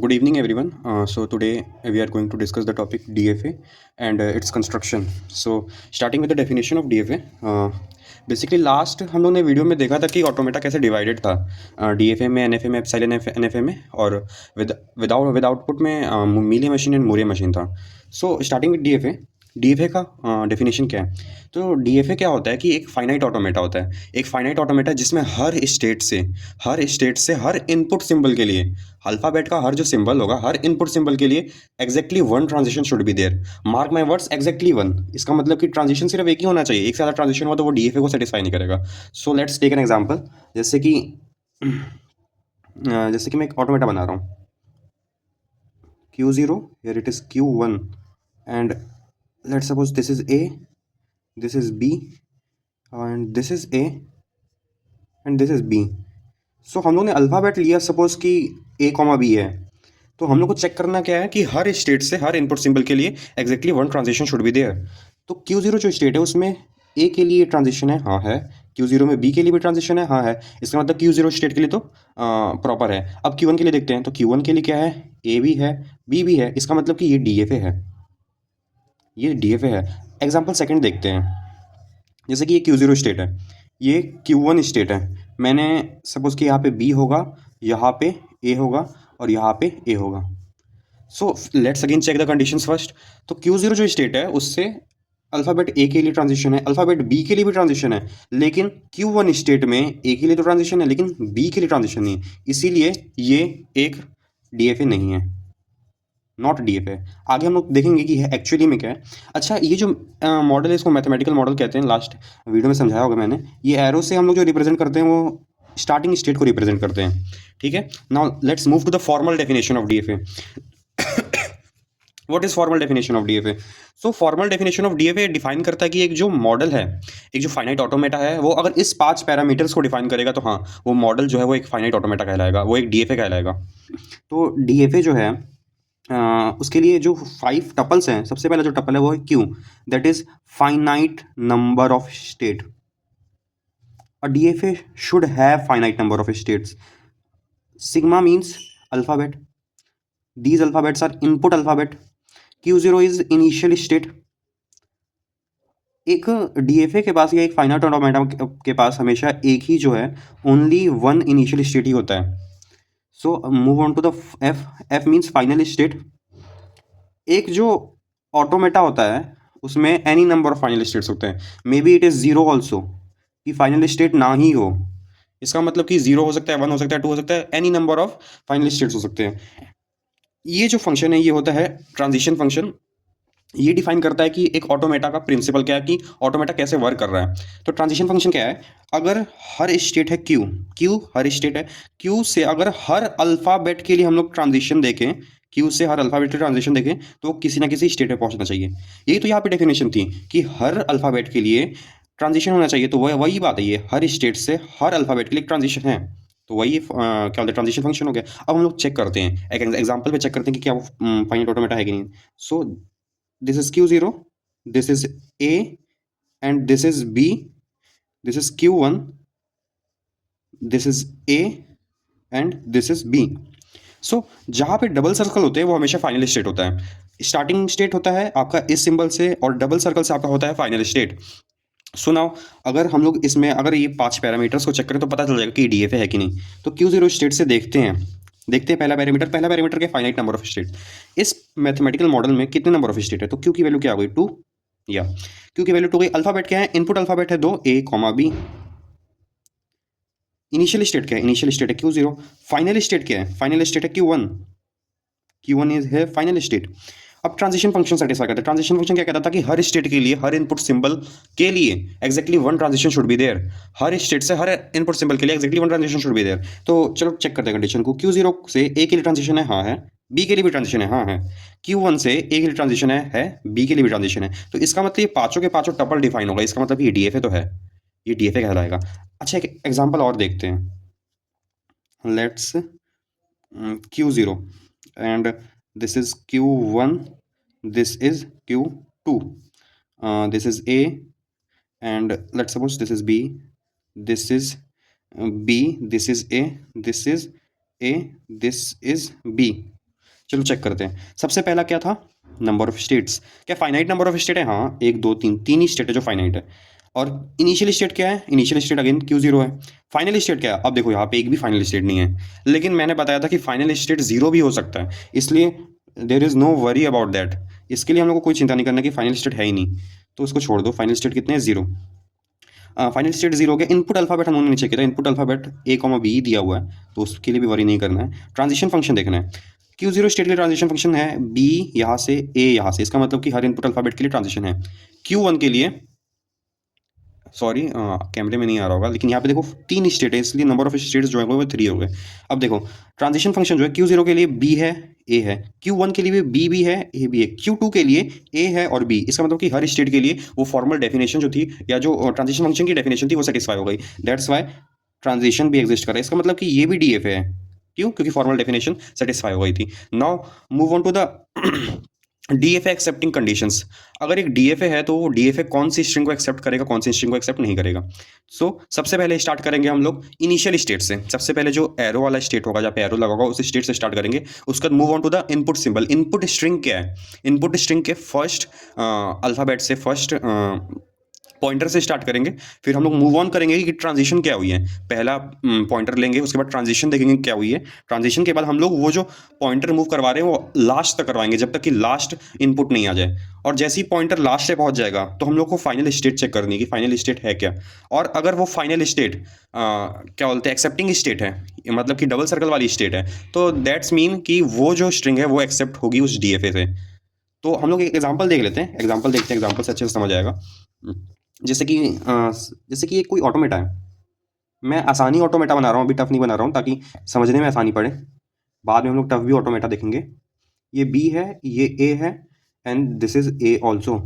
Good evening, everyone. So today we are going to discuss the topic DFA and its construction. So starting with the definition of DFA. Basically last हम लोग ने video में देखा था कि automata कैसे divided था DFA में, एनएफए में, एप्सिलॉन एनएफए में, और विद आउटपुट में Mealy machine and Moore machine था. So starting with DFA. DFA का डेफिनेशन क्या है? तो डीएफए क्या होता है कि एक फाइनाइट ऑटोमेटा होता है. एक फाइनाइट ऑटोमेटा जिसमें हर स्टेट से हर इनपुट सिंबल के लिए अल्फ़ाबेट का हर जो सिंबल होगा, हर इनपुट सिंबल के लिए exactly one transition should be there. Mark my words, exactly one. इसका मतलब कि ट्रांजिशन सिर्फ एक ही होना चाहिए. एक से ज़्यादा ट्रांजिशन हुआ तो वो डीएफए को सेटिस्फाई नहीं करेगा. So let's take an example. जैसे कि मैं एक ऑटोमेटा बना रहा हूँ. Q0, here it is Q1, and let's suppose this is A, this is B, and this is A, and this is B. सो हम लोग ने अल्फ़ाबेट लिया, सपोज कि A, B है. तो हम लोग को चेक करना क्या है कि हर स्टेट से हर इनपुट सिंबल के लिए exactly one transition should be there. तो Q0 जो स्टेट है उसमें ए के लिए ट्रांजिशन है, हाँ है. Q0 में बी के लिए भी ट्रांजिशन है, हाँ है. इसका मतलब Q0 स्टेट के लिए तो प्रॉपर है. अब Q1 के लिए देखते हैं. तो Q1 के लिए क्या है? ए भी है, बी भी है. इसका मतलब कि ये डीएफए है. ये डीएफए है. एग्जाम्पल सेकंड देखते हैं. जैसे कि ये Q0 स्टेट है, ये Q1 स्टेट है. मैंने सपोज कि यहाँ पे बी होगा, यहाँ पे ए होगा और यहाँ पे ए होगा. So let's again check the conditions first. तो Q0 जो स्टेट है उससे अल्फ़ाबेट ए के लिए ट्रांजिशन है, अल्फ़ाबेट बी के लिए भी ट्रांजिशन है. लेकिन Q1 स्टेट में ए के लिए तो ट्रांजिशन है लेकिन बी के लिए ट्रांजिशन नहीं है. इसीलिए ये एक डीएफए नहीं है, नॉट डीएफए. आगे हम लोग देखेंगे कि एक्चुअली में क्या है. अच्छा, ये जो मॉडल है इसको मैथमेटिकल मॉडल कहते हैं. लास्ट वीडियो में समझाया होगा मैंने. ये एरो से हम लोग जो रिप्रेजेंट करते हैं वो स्टार्टिंग स्टेट को रिप्रेजेंट करते हैं. ठीक है. Now let's move to the formal definition of DFA. What is formal definition of DFA? So formal definition of DFA define करता है कि एक जो मॉडल है, एक जो फाइनाइट ऑटोमेटा है, वो अगर इस 5 पैरामीटर्स को डिफाइन करेगा तो हाँ, वो मॉडल जो है वो एक फाइनाइट ऑटोमेटा कहलाएगा, वो एक डीएफए कहलाएगा. तो डीएफए जो है उसके लिए जो 5 टपल्स हैं, सबसे पहला जो टपल है वो है Q, that is finite number of state. A DFA should have finite number of states. Sigma means alphabet. These alphabets are input alphabet. Q0 is initial state. एक डीएफए के पास या एक फाइनाइट ऑटोमेटा के पास हमेशा एक ही जो है ओनली वन इनिशियल स्टेट ही होता है. So move on to the F. F means final state. एक जो ऑटोमेटा होता है उसमें any number of final states होते हैं. Maybe it is zero also, कि फाइनल स्टेट ना ही हो. इसका मतलब कि जीरो हो सकता है, 1 हो सकता है, 2 हो सकता है, any number of final states हो सकते हैं. ये जो फंक्शन है ये होता है ट्रांजिशन फंक्शन. ये डिफाइन करता है कि एक ऑटोमेटा का प्रिंसिपल क्या है, कि ऑटोमेटा कैसे वर्क कर रहा है. तो ट्रांजिशन फंक्शन क्या है? अगर हर स्टेट है क्यू, हर स्टेट है, क्यू से अगर हर अल्फ़ाबेट के लिए हम लोग ट्रांजिशन देखें, क्यू से हर अल्फ़ाबेट के ट्रांजिशन देखें तो किसी ना किसी स्टेट में पहुंचना चाहिए. यही तो यहाँ पे डेफिनेशन थी कि हर अल्फ़ाबेट के लिए ट्रांजिशन होना चाहिए. तो वही बात है, ये हर स्टेट से हर अल्फ़ाबेट के लिए ट्रांजिशन है. तो वही क्या बोलते हैं, ट्रांजिशन फंक्शन हो गया. अब हम लोग चेक करते हैं, एक एग्जाम्पल पे चेक करते हैं कि क्या वो फाइनाइट ऑटोमेटा है कि नहीं. सो this is Q0, this is A, and this is B, this is Q1, this is A, and this is B. सो जहाँ पे डबल सर्कल होते हैं वो हमेशा फाइनल स्टेट होता है. स्टार्टिंग स्टेट होता है आपका इस सिंबल से और डबल सर्कल से आपका होता है फाइनल स्टेट. सो नाउ अगर हम लोग इसमें अगर ये 5 पैरामीटर्स को चेक करें तो पता चल जाएगा कि डीएफए है कि नहीं. तो Q0 स्टेट से देखते हैं पहला पैरामीटर के फाइनाइट नंबर ऑफ स्टेट. इस मैथमेटिकल मॉडल में कितने नंबर ऑफ स्टेट है? तो क्यू की वैल्यू क्या हो गई? 2. या क्यू की वैल्यू 2 गई. अल्फाबेट क्या है? इनपुट अल्फाबेट है 2, ए कॉमा बी. इनिशियल स्टेट क्या है? इनिशियल स्टेट है Q0. फाइनल स्टेट क्या है? फाइनल स्टेट है Q1. Q1 इज है फाइनल स्टेट. अब ट्रांजिशन फंक्शन सेटिस्फाई करता है. ट्रांजिशन फंक्शन क्या कहता था कि हर स्टेट के लिए, हर इनपुट सिंबल के लिए exactly one transition should be there. हर स्टेट से हर इनपुट सिंबल के लिए exactly one transition should be there. तो चलो चेक करते हैं कंडीशन को. Q0 से ए के लिए ट्रांजिशन है, हाँ है. बी के लिए भी ट्रांजिशन है, हाँ है. Q1 से ए के लिए ट्रांजिशन है, बी के लिए भी ट्रांजिशन है. तो इसका मतलब ये पांचों के पांचों टपल डिफाइन होगा. इसका मतलब ये डीएफए तो है, ये डीएफए कहलाएगा. अच्छा, एक एग्जाम्पल और देखते हैं. Let's Q0 and this is Q1, this is Q2, this is A, and let's suppose this is B, this is B, this is A, this is A, this is B. चलो check करते हैं। सबसे पहला क्या था, number of states. क्या finite number of state है? हाँ, एक दो तीन, तीन ही स्टेट है जो फाइनाइट है। और इनिशियल स्टेट क्या है? इनिशियल स्टेट अगेन Q0 है। फाइनल स्टेट क्या है? अब देखो यहाँ पे एक भी फाइनल स्टेट नहीं है, लेकिन मैंने बताया था कि फाइनल स्टेट जीरो भी हो सकता है, इसलिए there is no worry about that. इसके लिए हम लोग को कोई चिंता नहीं करना कि फाइनल स्टेट है ही नहीं, तो उसको छोड़ दो। फाइनल स्टेट कितने हैं? जीरो। फाइनल स्टेट जीरो हो गया। इनपुट अल्फाबेट हम लोगों ने नीचे किया था, इनपुट अल्फाबेट A, B दिया हुआ है, तो उसके लिए भी वरी नहीं करना है। ट्रांजिशन फंक्शन देखना है। Q0 स्टेट के लिए ट्रांजिशन फंक्शन है B यहाँ से A यहाँ से, इसका मतलब कि हर इनपुट अल्फाबेट के लिए ट्रांजिशन है। Q1 के लिए, सॉरी कैमरे में नहीं आ रहा होगा, लेकिन यहाँ पे देखो तीन स्टेट है, इसलिए नंबर ऑफ स्टेट्स जो है वो 3 हो गए। अब देखो ट्रांजिशन फंक्शन जो है Q0 के लिए B है, A है। Q1 के लिए भी B है, A भी है। Q2 के लिए A है और B, इसका मतलब कि हर स्टेट के लिए वो फॉर्मल डेफिनेशन जो थी, या जो ट्रांजिशन फंक्शन की डेफिनेशन थी, वो सेटिस्फाई हो गई। दैट्स वाई ट्रांजिशन भी एग्जिस्ट कर रहा है। इसका मतलब कि ये भी DF है। क्यों? क्योंकि फॉर्मल डेफिनेशन सेटिस्फाई हो गई थी। Now move on to the DFA accepting conditions. अगर एक DFA है तो वो DFA कौन सी स्ट्रिंग को एक्सेप्ट करेगा, कौन सी स्ट्रिंग को एक्सेप्ट नहीं करेगा। सबसे पहले स्टार्ट करेंगे हम लोग इनिशियल स्टेट से। सबसे पहले जो एरो वाला स्टेट होगा, जहाँ पे एरो लगा होगा, उस स्टेट से स्टार्ट करेंगे। उसके बाद move on to the input symbol. Input string क्या है? इनपुट स्ट्रिंग के फर्स्ट अल्फाबेट से, फर्स्ट पॉइंटर से स्टार्ट करेंगे। फिर हम लोग मूव ऑन करेंगे कि ट्रांजिशन क्या हुई है। पहला पॉइंटर लेंगे, उसके बाद ट्रांजिशन देखेंगे क्या हुई है। ट्रांजिशन के बाद हम लोग वो जो पॉइंटर मूव करवा रहे हैं वो लास्ट तक करवाएंगे, जब तक कि लास्ट इनपुट नहीं आ जाए। और जैसे ही पॉइंटर लास्ट से पहुंच जाएगा तो हम लोग को फाइनल स्टेट चेक करनी है कि फाइनल स्टेट है क्या। और अगर वो फाइनल स्टेट क्या बोलते हैं, एक्सेप्टिंग स्टेट है, मतलब कि डबल सर्कल वाली स्टेट है, तो दैट्स मीन कि वो जो स्ट्रिंग है वो एक्सेप्ट होगी उस DFA से। तो हम लोग एक एग्जाम्पल देख लेते हैं, एग्जाम्पल देखते हैं, एग्जाम्पल से अच्छे से समझ आएगा। जैसे कि एक कोई ऑटोमेटा है। मैं आसानी ऑटोमेटा बना रहा हूँ, अभी टफ नहीं बना रहा हूँ, ताकि समझने में आसानी पड़े। बाद में हम लोग टफ भी ऑटोमेटा देखेंगे। ये B है, ये A है, and this is A also.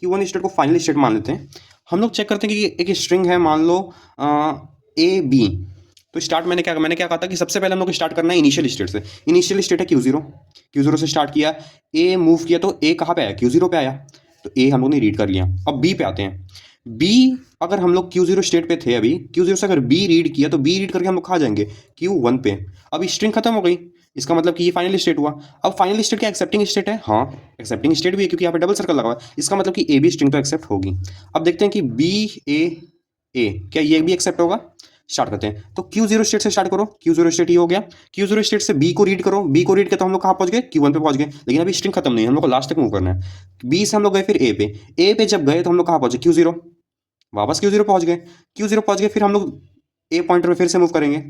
Q1 state को फाइनल स्टेट मान लेते हैं। हम लोग चेक करते हैं कि एक स्ट्रिंग है, मान लो AB। तो स्टार्ट मैंने क्या कहा था कि सबसे पहले हम लोग स्टार्ट करना है इनिशियल स्टेट से। इनिशियल स्टेट है Q0। Q0 से स्टार्ट किया, A मूव किया, तो A कहाँ पे आया? Q0 पे आया। तो A हम लोग ने रीड कर लिया। अब B पे आते हैं। B, अगर हम लोग Q0 स्टेट पे थे, अभी Q0 से अगर B रीड किया, तो B रीड करके हम लोग कहाँ जाएंगे? Q1 पे। अब स्ट्रिंग खत्म हो गई, इसका मतलब कि ये फाइनल स्टेट हुआ। अब फाइनल स्टेट क्या एक्सेप्टिंग स्टेट है? हाँ, एक्सेप्टिंग स्टेट भी है, क्योंकि यहाँ पे डबल सर्कल लगा हुआ है। इसका मतलब कि AB स्ट्रिंग तो एक्सेप्ट होगी। अब देखते हैं कि BA क्या ये भी एक्सेप्ट होगा। स्टार्ट करते हैं, तो Q0 स्टेट से स्टार्ट करो। Q0 स्टेट ये हो गया। Q0 स्टेट से B को रीड करो। B को रीड किया तो हम लोग कहाँ पहुंच गए? Q1 पे पहुंच गए। लेकिन अभी स्ट्रिंग खत्म नहीं, हम लोग को लास्ट तक मूव करना है। B से हम लोग गए फिर A पे। A पे जब गए तो हम लोग कहाँ पहुंचे? Q0। वापस Q0 पहुंच गए। Q0 पहुंच गए, फिर हम लोग A पॉइंटर पे फिर से मूव करेंगे।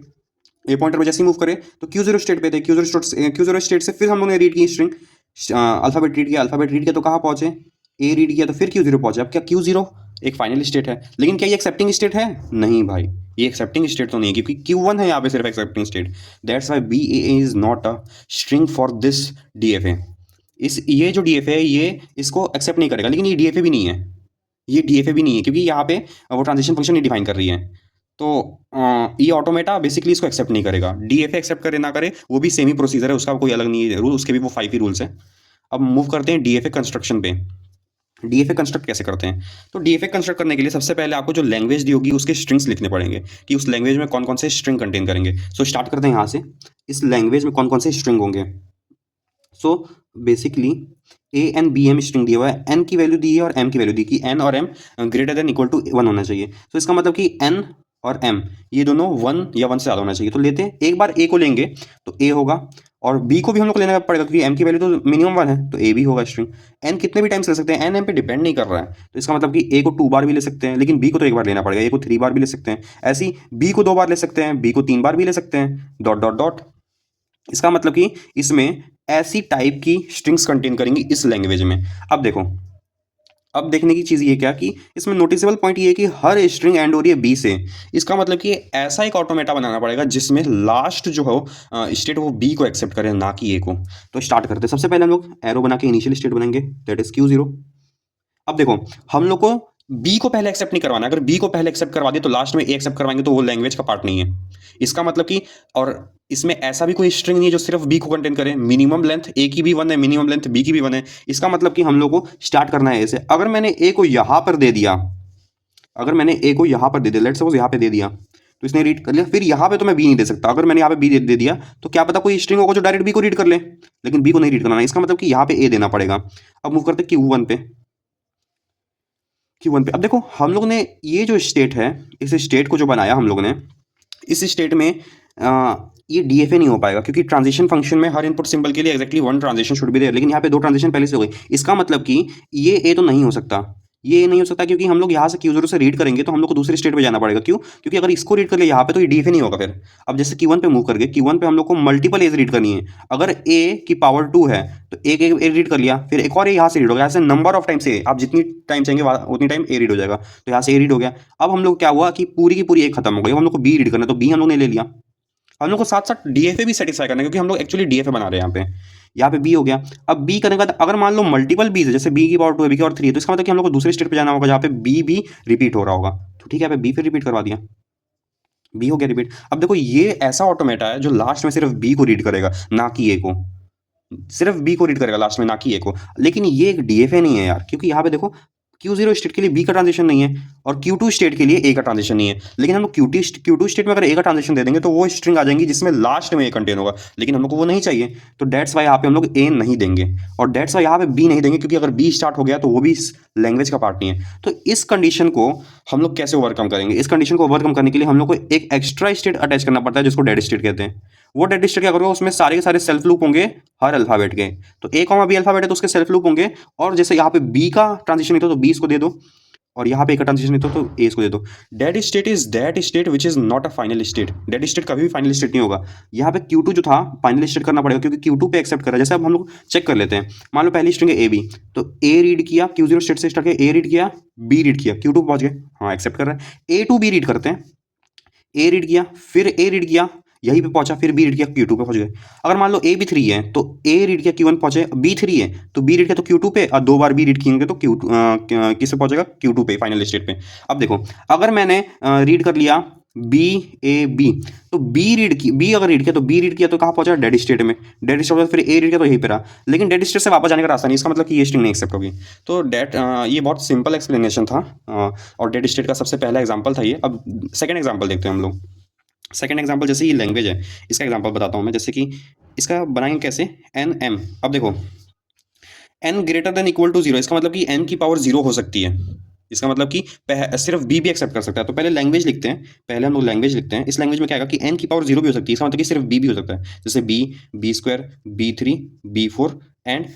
A पॉइंटर पे जैसे ही मूव करें तो Q0 स्टेट पे थे। Q0 स्टेट से फिर हम लोग ने रीड की स्ट्रिंग, अल्फाबेट रीड किया। अल्फाबेट रीड किया तो कहाँ पहुंचे? A रीड किया तो फिर Q0 पहुंचे। अब क्या Q0 एक फाइनल स्टेट है, लेकिन क्या ये एक्सेप्टिंग स्टेट है? नहीं भाई, ये एक्सेप्टिंग स्टेट तो नहीं है, क्योंकि Q1 है यहाँ पे सिर्फ accepting state. That's why BA is not a string for this DFA। ये जो DFA है ये इसको एक्सेप्ट नहीं करेगा, लेकिन ये DFA भी नहीं है। ये DFA भी नहीं है, क्योंकि यहाँ पे वो ट्रांजिशन फंक्शन नहीं डिफाइन कर रही है। तो ये ऑटोमेटा बेसिकली इसको एक्सेप्ट नहीं करेगा। DFA एक्सेप्ट करे ना करे वो भी सेम ही प्रोसीजर है, उसका कोई अलग नहीं है रूल, उसके भी वो 5 ही रूल्स हैं। अब मूव करते हैं DFA कंस्ट्रक्शन पे। DFA कंस्ट्रक्ट कैसे करते हैं? तो DFA कंस्ट्रक्ट करने के लिए सबसे पहले आपको जो लैंग्वेज दी होगी उसके स्ट्रिंग्स लिखने पड़ेंगे कि उस लैंग्वेज में कौन कौन से स्ट्रिंग कंटेन करेंगे। स्टार्ट करते हैं यहाँ से। इस लैंग्वेज में कौन कौन से स्ट्रिंग होंगे? Basically A and B M string दिया हुआ है, N की वैल्यू दी है और M की वैल्यू दी कि N और M greater than equal to 1 होना चाहिए। इसका मतलब कि N और M ये दोनों 1 या 1 से ज़्यादा होना चाहिए। तो लेते हैं, एक बार A को लेंगे तो A होगा, और B को भी हम लोग को लेना पड़ेगा क्योंकि M की वैल्यू तो मिनिमम 1 है, तो A भी होगा स्ट्रिंग। N कितने भी टाइम्स ले सकते हैं, N M पे डिपेंड नहीं कर रहा है। तो इसका मतलब कि A को 2 बार भी ले सकते हैं, लेकिन B को तो एक बार लेना पड़ेगा। A को 3 बार भी ले सकते हैं, ऐसे ही B को 2 बार ले सकते हैं, B को 3 बार भी ले सकते हैं, डॉट डॉट डॉट। इसका मतलब कि इसमें ऐसी टाइप की स्ट्रिंग्स कंटेन करेंगी इस लैंग्वेज में। अब देखो, अब देखने की चीज़ ये क्या कि इसमें नोटिसेबल पॉइंट ये है कि हर स्ट्रिंग एंड हो रही है B से। इसका मतलब कि ऐसा एक ऑटोमेटा बनाना पड़ेगा जिसमें लास्ट जो हो स्टेट वो B को एक्सेप्ट करे, ना कि A को। तो स्टार्ट करते हैं। सबसे पहले हम लोग एरो बना के इनिशियल स्टेट बनाएंगे, दैट इज Q0। अब देखो, हम लोग को B को पहले एक्सेप्ट नहीं करवाना। अगर B को पहले एक्सेप्ट करवा दिया तो लास्ट में A एक्सेप्ट करवाएंगे तो वो लैंग्वेज का पार्ट नहीं है। इसका मतलब कि, और इसमें ऐसा भी कोई स्ट्रिंग नहीं है जो सिर्फ B को कंटेन करे। मिनिमम लेंथ A की भी 1 है, मिनिमम लेंथ B की भी 1 है। इसका मतलब कि हम लोग को स्टार्ट करना है A से। अगर मैंने A को यहां पर दे दिया, अगर मैंने A को यहां पर दे दिया, लेट्स सपोज यहां पे दे दिया, तो इसने रीड कर लिया। फिर यहाँ पे तो मैं बी नहीं दे सकता, अगर मैंने यहाँ पे बी दे दिया तो क्या पता कोई स्ट्रिंग होगा जो डायरेक्ट बी को रीड कर ले, लेकिन बी को नहीं रीड करना है, इसका मतलब कि यहाँ पे ए देना पड़ेगा। अब मूव करते Q1 पे। Q1 पे अब देखो हम लोग ने ये जो स्टेट है, इस स्टेट को जो बनाया हम लोग ने, इस स्टेट में ये DFA नहीं हो पाएगा, क्योंकि ट्रांजिशन फंक्शन में हर इनपुट सिंबल के लिए exactly one transition should be there, लेकिन यहाँ पे दो ट्रांजिशन पहले से हो गई। इसका मतलब कि ये ए तो नहीं हो सकता, ये नहीं हो सकता, क्योंकि हम लोग यहाँ से Q0 से रीड करेंगे तो हम लोग को दूसरे स्टेट पे जाना पड़ेगा। क्यों? क्योंकि अगर इसको रीड कर लिया यहाँ पे तो ये DFA नहीं होगा फिर। अब जैसे Q1 पे मूव करके, Q1 पे हम लोग को मल्टीपल एज रीड करनी है। अगर a की पावर 2 है तो एक ए रीड कर लिया, फिर एक और ए यहाँ से रीड होगा, ऐसे नंबर ऑफ टाइम से आप जितनी टाइम चाहेंगे उतनी टाइम ए रीड हो जाएगा। तो यहाँ से ए रीड हो गया। अब हम लोग क्या हुआ कि पूरी की पूरी ए खत्म हो गई, हम लोग को बी रीड करना है, तो बी हम लोग ने ले लिया। हम लोग को साथ साथ DFA भी सेटिस्फाई करना है, क्योंकि हम लोग एक्चुअली DFA बना रहे हैं यहाँ पे बी हो गया। अब बी करने के बाद अगर मान लो मल्टीपल बीज है, जैसे बी की पावर 2 है, बी की पावर 3 है, तो इसका मतलब कि हम लोग को दूसरे स्टेट पे जाना होगा जहाँ पे बी भी रिपीट हो रहा होगा। तो ठीक है, यहाँ पे बी फिर रिपीट करवा दिया, बी हो गया रिपीट। अब देखो ये ऐसा ऑटोमेटा है जो लास्ट में सिर्फ बी को रीड करेगा, ना कि ए को, सिर्फ बी को रीड करेगा लास्ट में, ना कि ए को। लेकिन ये एक DFA नहीं है यार, क्योंकि यहाँ पे देखो Q0 स्टेट के लिए बी का ट्रांजिशन नहीं है और Q2 स्टेट के लिए ए का ट्रांजिशन नहीं है। लेकिन हम लोग Q2 स्टेट में अगर ए का ट्रांजिशन दे देंगे तो वो स्ट्रिंग आ जाएंगी जिसमें लास्ट में ए कंटेन होगा, लेकिन हम लोग को वो नहीं चाहिए। तो डेट्स वाई यहाँ पे हम लोग ए नहीं देंगे और डेट्स वाई यहाँ पे बी नहीं देंगे, क्योंकि अगर बी स्टार्ट हो गया तो वो भी इस लैंग्वेज का पार्ट नहीं है। तो इस कंडीशन को हम लोग कैसे ओवरकम करेंगे? इस कंडीशन को ओवरकम करने के लिए हम लोग को एक एक्स्ट्रा स्टेट अटैच करना पड़ता है, जिसको डेड स्टेट कहते हैं। वो डेड स्टेट क्या करोगे, उसमें सारे के सारे सेल्फ लूप होंगे हर अल्फाबेट के। तो ए कॉमा बी अल्फाबेट है तो उसके सेल्फ लूप होंगे, और जैसे यहाँ पे बी का ट्रांजिशन नहीं था तो बी इसको दे दो, और यहाँ पे एक ट्रांजिशन नहीं तो ए इसको दे दो। Dead state is that state which is not a final state. Dead state कभी भी फाइनल स्टेट नहीं होगा। यहाँ पे Q2 जो था फाइनल स्टेट करना पड़ेगा, क्योंकि Q2 पे एक्सेप्ट कर रहा है। जैसे अब हम लोग चेक कर लेते हैं, मान लो पहली स्ट्रिंग है ए बी, तो ए रीड किया, Q0 स्टेट से स्टार्ट किया, ए रीड किया, बी रीड किया, Q2 पहुंच गए, हाँ एक्सेप्ट कर रहा है। A2 B रीड करते हैं, ए रीड किया, फिर ए रीड किया, यहीं पे पहुंचा, फिर बी रीड किया, Q2 पे पहुंच गए। अगर मान लो ए भी 3 है तो ए रीड किया, Q1 पहुंचे, बी 3 है तो बी रीड किया तो Q2 पे, और 2 बार बी रीड किएंगे तो किस पे पहुंचेगा? Q2 पे, फाइनल स्टेट पे। अब देखो अगर मैंने रीड कर लिया बी ए बी, तो बी अगर रीड किया तो बी रीड किया तो कहाँ पहुंचा? डेड स्टेट में। डेड स्टेट फिर ए रीड किया तो यहीं पे रहा, लेकिन डेड स्टेट से वापस जाने का रास्ता नहीं, इसका मतलब कि ये स्ट्रिंग नहीं एक्सेप्ट होगी। तो ये बहुत सिंपल एक्सप्लेनेशन था और डेड स्टेट का सबसे पहला एग्जाम्पल था ये। अब सेकेंड एग्जाम्पल देखते हैं हम लोग। सेकेंड एग्जाम्पल, जैसे ये लैंग्वेज है, इसका एग्जाम्पल बताता हूँ मैं। जैसे कि इसका बनाएंगे कैसे, एन एम। अब देखो n greater than equal to 0, इसका मतलब कि एन की पावर 0 हो सकती है। इसका मतलब कि सिर्फ बी भी एक्सेप्ट कर सकता है। तो पहले लैंग्वेज लिखते हैं, पहले हम लोग लैंग्वेज लिखते हैं। इस लैंग्वेज में क्या आएगा कि एन की पावर 0 भी हो सकती है, इसका मतलब कि सिर्फ बी भी हो सकता है। जैसे B, B2, B3, B4 and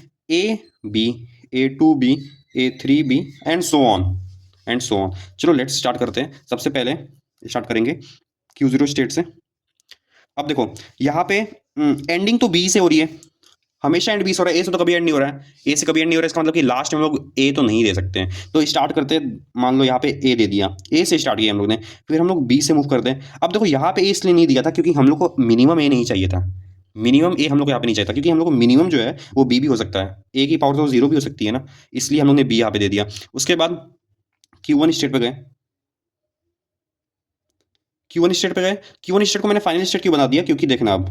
B, A2B, A3B and so on. चलो लेट्स स्टार्ट करते हैं। सबसे पहले स्टार्ट करेंगे Q0 स्टेट से। अब देखो यहाँ पे एंडिंग तो बी से हो रही है, हमेशा एंड बी से हो रहा है, ए से तो कभी एंड नहीं हो रहा है, ए से कभी एंड नहीं हो रहा है। इसका मतलब कि लास्ट में हम लोग ए तो नहीं दे सकते हैं। तो स्टार्ट करते हैं, मान लो यहाँ पे ए दे दिया, ए से स्टार्ट किया हम लोग ने, फिर हम लोग बी से मूव करते हैं। अब देखो यहाँ पे ए इसलिए नहीं दिया था क्योंकि हम लोग को मिनिमम ए नहीं चाहिए था, मिनिमम ए हम लोग को यहाँ पे नहीं चाहिए था, क्योंकि हम लोग को मिनिमम जो है वो बी भी हो सकता है, ए की पावर तो 0 भी हो सकती है ना, इसलिए हम लोग ने बी यहाँ पे दे दिया। उसके बाद Q1 स्टेट पे गए, Q1 स्टेट पे गए, Q1 स्टेट को मैंने फाइनल स्टेट क्यों बना दिया? क्योंकि देखना अब,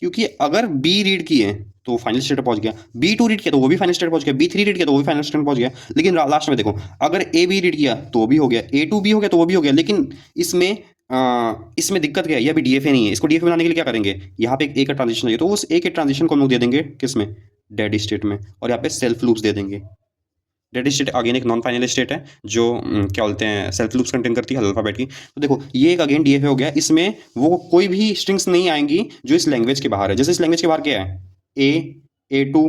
क्योंकि अगर बी रीड किए तो फाइनल स्टेट पहुंच गया, B2 रीड किया तो वो भी फाइनल स्टेट पहुंच गया, B3 रीड किया तो वो भी फाइनल स्टेट पहुंच गया। लेकिन लास्ट में देखो अगर ए बी रीड किया तो भी हो गया, A2B हो गया तो वो भी हो गया। लेकिन इसमें दिक्कत क्या है? ये अभी DFA नहीं है। इसको DFA बनाने के लिए क्या करेंगे? यहाँ पे एक का ट्रांजिशन चाहिए, तो उस एक के ट्रांजिशन को हम लोग दे देंगे किस में? डेड स्टेट में, और यहाँ पे सेल्फ लूप्स दे देंगे। डेड स्टेट अगेन एक नॉन फाइनल स्टेट है जो क्या बोलते हैं, सेल्फ लूप्स कंटेन करती है अल्फाबेट की। तो देखो ये एक अगेन DFA हो गया, इसमें वो कोई भी स्ट्रिंग्स नहीं आएंगी जो इस लैंग्वेज के बाहर है। जैसे इस लैंग्वेज के बाहर क्या है? A2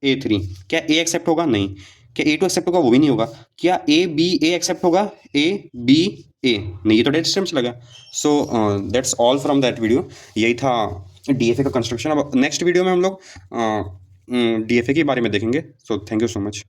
A3, क्या A एक्सेप्ट होगा? नहीं। क्या A2 एक्सेप्ट होगा? वो भी नहीं होगा। क्या AB A एक्सेप्ट होगा? AB A नहीं, ये तो डेड स्टेट में चला गया। So that's all from that video. यही था DFA का कंस्ट्रक्शन। अब नेक्स्ट वीडियो में हम लोग DFA के बारे में देखेंगे। So thank you so much.